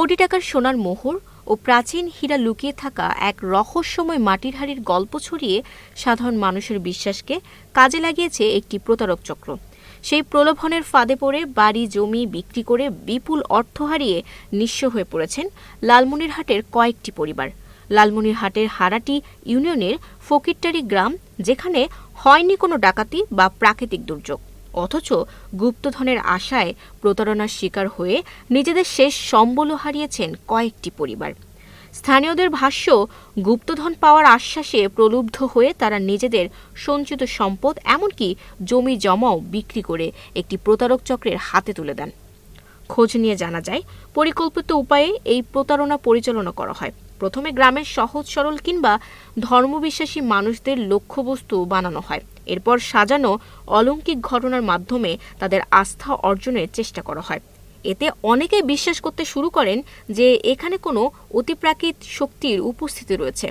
কোটি টাকার সোনার মোহর ও প্রাচীন হীরা লুকিয়ে থাকা এক রহস্যময় মাটির হাড়ির গল্প ছড়িয়ে সাধারণ মানুষের বিশ্বাসকে কাজে লাগিয়েছে একটি প্রতারক চক্র। সেই প্রলোভনের ফাঁদে পড়ে বাড়ি জমি বিক্রি করে বিপুল অর্থ হারিয়ে নিঃস্ব হয়ে পড়েছেন লালমনিরহাটের কয়েকটি পরিবার। লালমনিরহাটের হারাটি ইউনিয়নের ফকিরটারি গ্রাম, যেখানে হয়নি কোনো ডাকাতি বা প্রাকৃতিক দুর্যোগ, অথচ গুপ্তধনের আশায় প্রতারণার শিকার হয়ে নিজেদের শেষ সম্বলও হারিয়েছেন কয়েকটি পরিবার। স্থানীয়দের ভাষ্য, গুপ্তধন পাওয়ার আশ্বাসে প্রলুব্ধ হয়ে তারা নিজেদের সঞ্চিত সম্পদ, এমনকি জমি জমাও বিক্রি করে একটি প্রতারক চক্রের হাতে তুলে দেন। খোঁজ নিয়ে জানা যায়, পরিকল্পিত উপায়ে এই প্রতারণা পরিচালনা করা হয়। প্রথমে গ্রামের সহজ সরল কিংবা ধর্মবিশ্বাসী মানুষদের লক্ষ্যবস্তু বানানো হয়। এরপর সাজানো অলৌকিক ঘটনার মাধ্যমে তাদের আস্থা অর্জনের চেষ্টা করা হয়। এতে অনেকেই বিশ্বাস করতে শুরু করেন যে এখানে কোনো অতিপ্রাকৃত শক্তির উপস্থিতি রয়েছে।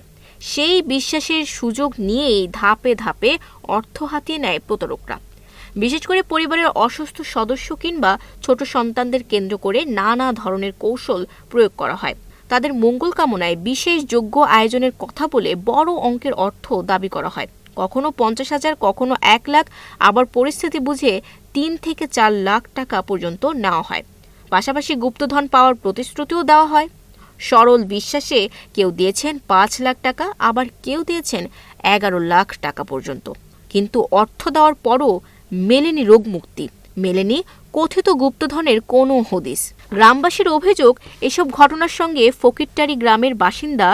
সেই বিশ্বাসের সুযোগ নিয়েই ধাপে ধাপে অর্থ হাতিয়ে নেয় প্রতারকরা। বিশেষ করে পরিবারের অসুস্থ সদস্য কিংবা ছোট সন্তানদের কেন্দ্র করে নানা ধরনের কৌশল প্রয়োগ করা হয়। তাদের মঙ্গল কামনায় বিশেষ যজ্ঞ আয়োজনের কথা বলে বড় অঙ্কের অর্থ দাবি করা হয়। কখনো 50,000, কখনো 1 লাখ, আবার পরিস্থিতি বুঝে 3 থেকে 4 লাখ টাকা পর্যন্ত নেওয়া হয়। পাশাপাশি গুপ্তধন পাওয়ার প্রতিশ্রুতিও দেওয়া হয়। সরল বিশ্বাসে কেউ দিয়েছেন 5 লাখ টাকা, আবার কেউ দিয়েছেন 11 লাখ টাকা পর্যন্ত। কিন্তু অর্থ দেওয়ার পরও মেলেনি রোগমুক্তি, মেলেনি কথিত গুপ্তধনের কোনো হদিস। গ্রামবাসীর অভিযোগ, এসব ঘটনার সঙ্গে ফকিরটারি গ্রামের বাসিন্দা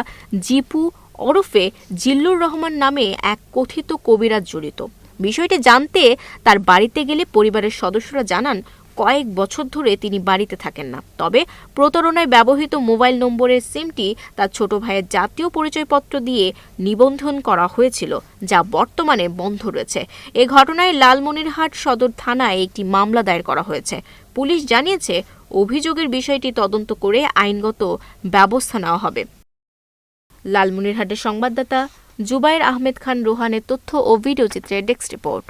জিপু ওরফে জিল্লুর রহমান নামে এক কথিত কবিরাজ জড়িত। বিষয়টি জানতে তার বাড়িতে গেলে পরিবারের সদস্যরা জানান, কয়েক বছর ধরে তিনি বাড়িতে থাকেন না। তবে প্রতারণায় ব্যবহৃত মোবাইল নম্বরের সিমটি তার ছোট ভাইয়ের জাতীয় পরিচয়পত্র দিয়ে নিবন্ধন করা হয়েছিল, যা বর্তমানে বন্ধ রয়েছে। এ ঘটনায় লালমনিরহাট সদর থানায় একটি মামলা দায়ের করা হয়েছে। পুলিশ জানিয়েছে, অভিযোগের বিষয়টি তদন্ত করে আইনগত ব্যবস্থা নেওয়া হবে। লালমনিরহাটের সংবাদদাতা জুবায়ের আহমেদ খান রোহানের তথ্য ও ভিডিও চিত্রে ডেস্ক রিপোর্ট।